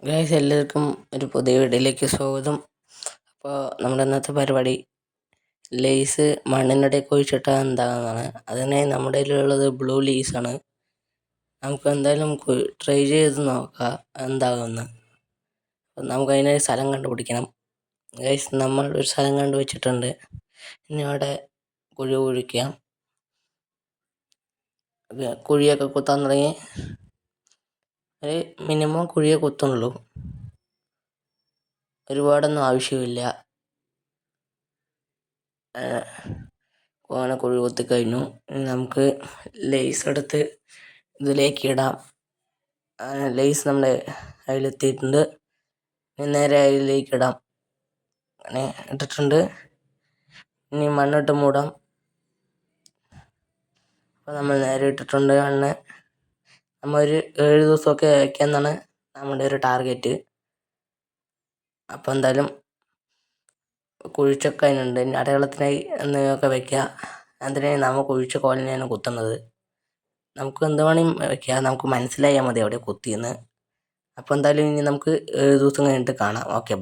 Guys, എല്ലാവർക്കും ഒരു പുതിയ വീഡിയോയിലേക്ക് സ്വാഗതം. അപ്പോൾ നമ്മുടെ ഇന്നത്തെ പരിപാടി ലേസ് മണ്ണിനിടയിൽ കുഴിച്ചിട്ടാൽ എന്താകുന്നതാണ്. അതിന് നമ്മുടെ കയ്യിലുള്ളത് ബ്ലൂ ലീസാണ്. നമുക്ക് എന്തായാലും ട്രൈ ചെയ്ത് നോക്കാം എന്താകുമെന്ന്. നമുക്ക് അതിനൊരു സ്ഥലം കണ്ടുപിടിക്കണം. ഗൈസ്, നമ്മൾ ഒരു സ്ഥലം കണ്ടുവച്ചിട്ടുണ്ട്. ഇനി അവിടെ കുഴി കുഴിക്കാം. കുഴിയൊക്കെ കുത്താൻ തുടങ്ങി. ഒരു മിനിമം കുഴിയെ കുത്തുന്നുള്ളൂ, ഒരുപാടൊന്നും ആവശ്യമില്ല. അങ്ങനെ കുഴി കുത്തിക്കഴിഞ്ഞു. നമുക്ക് ലേസ് എടുത്ത് ഇതിലേക്ക് ഇടാം. ലേസ് നമ്മുടെ അതിലെത്തിയിട്ടുണ്ട്. നേരെ അതിലേക്ക് ഇടാം. അങ്ങനെ ഇട്ടിട്ടുണ്ട്. ഇനി മണ്ണിട്ട് മൂടാം. അപ്പോൾ നമ്മൾ നേരെ ഇട്ടിട്ടുണ്ട് മണ്ണ്. നമ്മളൊരു 7 ദിവസമൊക്കെ വയ്ക്കാമെന്നാണ് നമ്മുടെ ഒരു ടാർഗറ്റ്. അപ്പോൾ എന്തായാലും കുഴിച്ചൊക്കെ അതിനുണ്ട്. ഇനി അടയാളത്തിനായി എന്തെങ്കിലുമൊക്കെ വയ്ക്കുക. അതിനായി നമ്മൾ കുഴിച്ച കോലിനെയാണ് കുത്തുന്നത്. നമുക്ക് എന്ത് വേണമെങ്കിലും വയ്ക്കുക, നമുക്ക് മനസ്സിലായാൽ മതി അവിടെ കുത്തിയെന്ന്. അപ്പോൾ എന്തായാലും ഇനി നമുക്ക് 7 ദിവസം കഴിഞ്ഞിട്ട് കാണാം. Okay, by.